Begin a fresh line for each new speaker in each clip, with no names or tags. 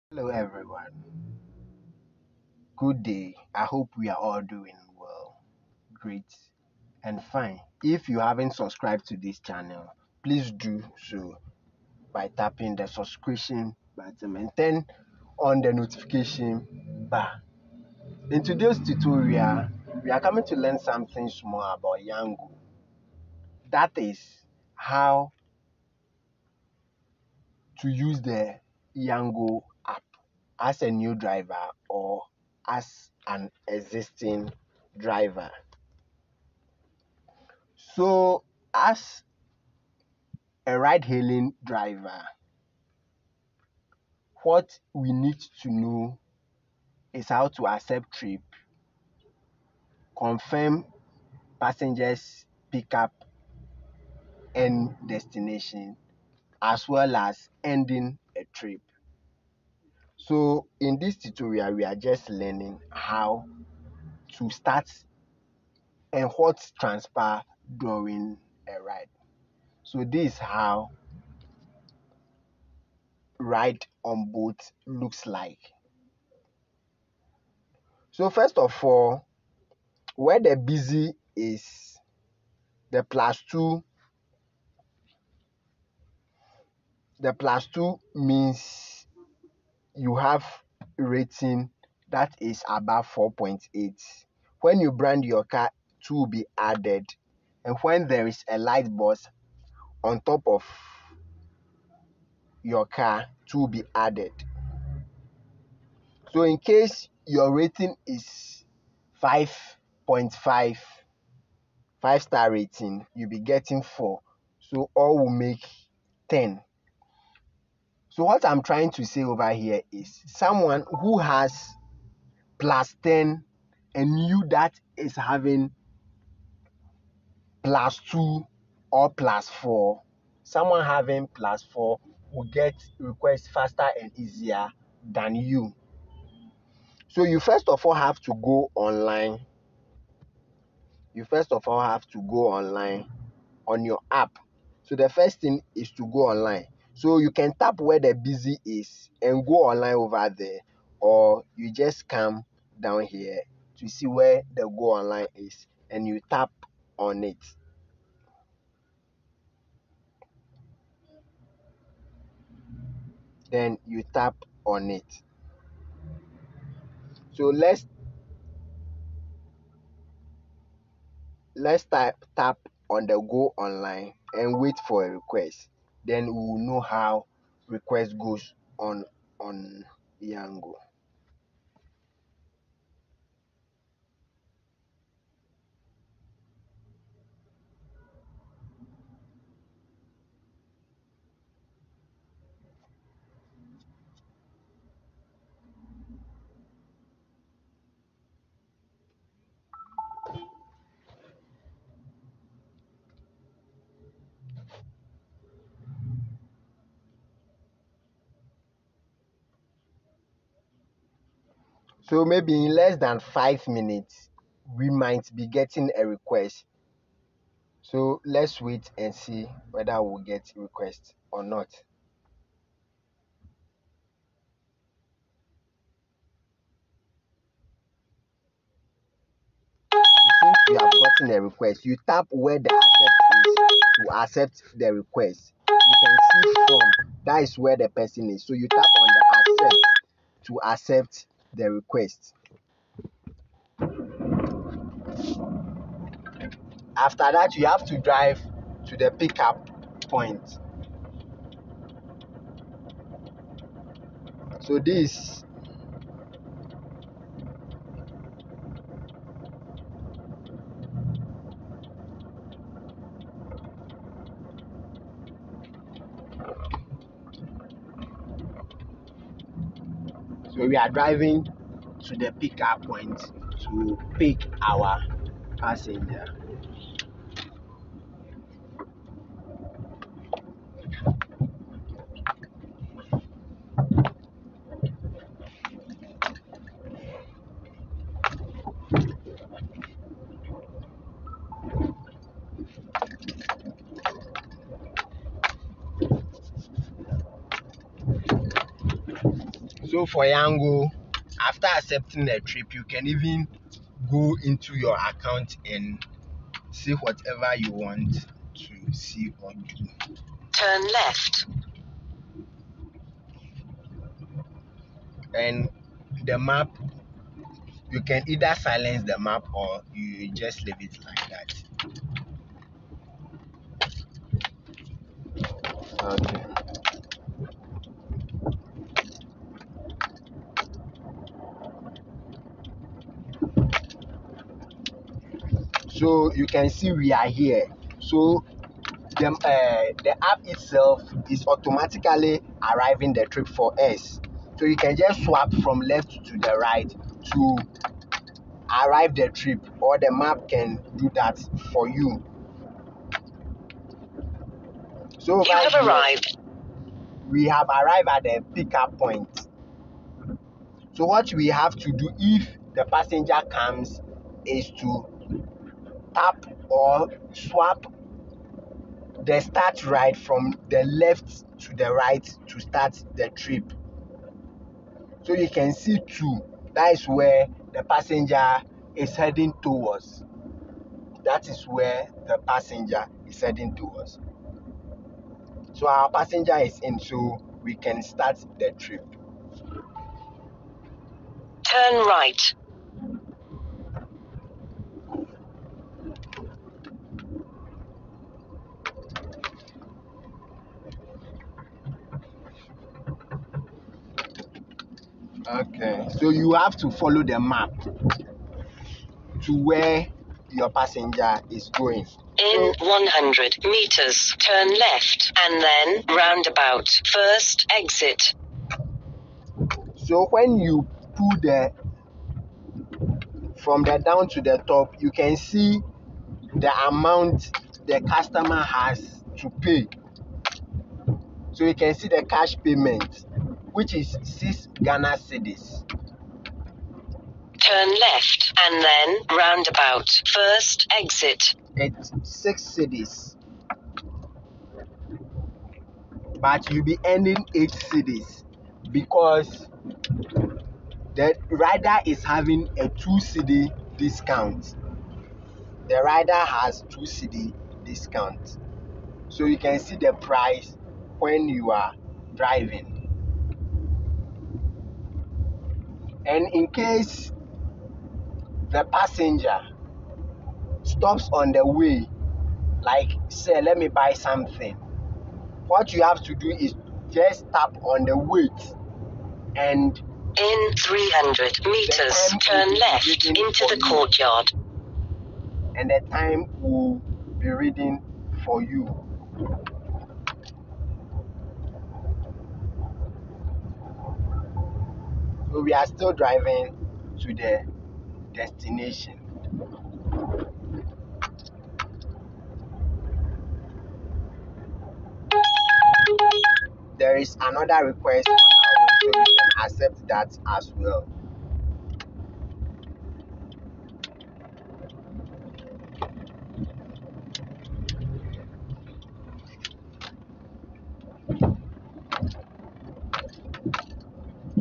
Hello, everyone. Good day. I hope we are all doing well, great, and fine. If you haven't subscribed to this channel, please do so by tapping the subscription button and turn on the notification bar. In today's tutorial, we are coming to learn something small about Yango. That is how to use the Yango app as a new driver or as an existing driver. So, as a ride hailing driver, what we need to know is how to accept trip, confirm passengers pickup and destination, as well as ending a trip. So, in this tutorial, we are just learning how to start and what transpire during a ride. So, this is how ride on boat looks like. So, first of all, where the busy is the +2 means you have rating that is above 4.8. When you brand your car, 2 will be added, and when there is a light box on top of your car, 2 will be added. So in case your rating is 5.5, 5-star rating, you'll be getting 4. So all will make 10. So what I'm trying to say over here is someone who has +10 and you that is having +2 or +4, someone having +4 will get requests faster and easier than you. So you first of all have to go online. You first of all have to go online on your app. So the first thing is to go online. So you can tap where the busy is and go online over there, or you just come down here to see where the go online is and you tap on it. Then you tap on it. So let's tap on the go online and wait for a request. Then we will know how request goes on Yango. So maybe in less than 5 minutes, we might be getting a request. So let's wait and see whether we'll get request or not. Since you have gotten a request, you tap where the accept is to accept the request. You can see from that is where the person is. So you tap on the accept to accept the request. After that, you have to drive to the pickup point. So this so we are driving to the pickup point to pick our passenger. So So for Yango, after accepting the trip, you can even go into your account and see whatever you want to see or do.
Turn left.
And the map, you can either silence the map or you just leave it like that. Okay. So you can see we are here. So the app itself is automatically arriving the trip for us. So you can just swap from left to the right to arrive the trip, or the map can do that for you. So
You have arrived.
We have arrived at the pickup point. So what we have to do if the passenger comes is to tap or swap the start ride from the left to the right to start the trip. So you can see too, that is where the passenger is heading towards. That is where the passenger is heading towards. So our passenger is in, so we can start the trip.
Turn right.
Okay, so you have to follow the map to where your passenger is going.
In 100 meters, turn left and then roundabout. First exit.
So when you pull from the down to the top, you can see the amount the customer has to pay. So you can see the cash payment, which is 6 Ghana cedis.
Turn left and then roundabout. First exit.
It's 6 cedis. But you'll be earning 8 cedis because the rider is having a 2 cedi discount. The rider has 2 cedi discount. So you can see the price when you are driving. And in case the passenger stops on the way, like say, let me buy something, what you have to do is just tap on the wait, and
in 300 meters, turn left into the courtyard.
And the time will be reading for you. So we are still driving to the destination. There is another request on our way, so you can accept that as well.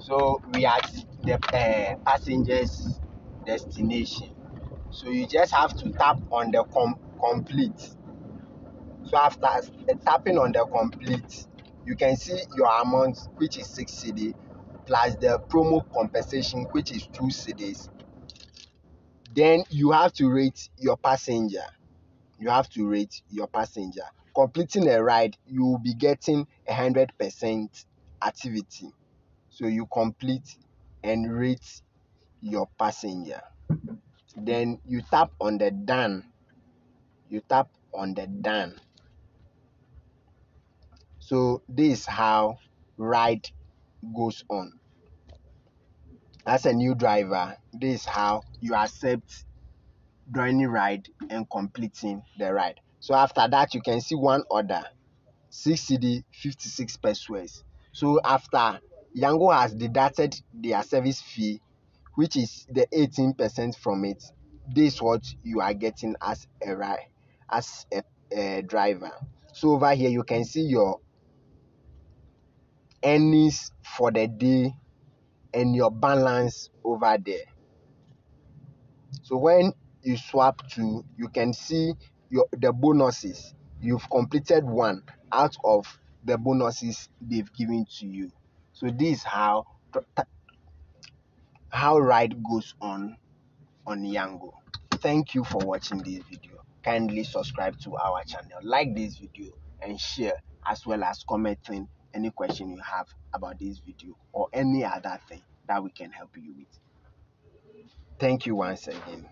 So we are at the passenger's destination. So you just have to tap on the complete. So after tapping on the complete, you can see your amount, which is 6 cedi, plus the promo compensation, which is 2 cedis. Then you have to rate your passenger. You have to rate your passenger. Completing a ride, you will be getting 100% activity. So you complete and rate your passenger. Then you tap on the done. You tap on the done. So this is how ride goes on. As a new driver, this is how you accept joining ride and completing the ride. So after that, you can see one order, 6 cedi 56 pesos. So after Yango has deducted their service fee, which is the 18% from it, this is what you are getting as a ride, as a driver. So over here you can see your earnings for the day and your balance over there. So when you swap to, you can see the bonuses. You've completed one out of the bonuses they've given to you. So this is how ride goes on Yango. Thank you for watching this video. Kindly subscribe to our channel, like this video, and share, as well as commenting any question you have about this video or any other thing that we can help you with. Thank you once again.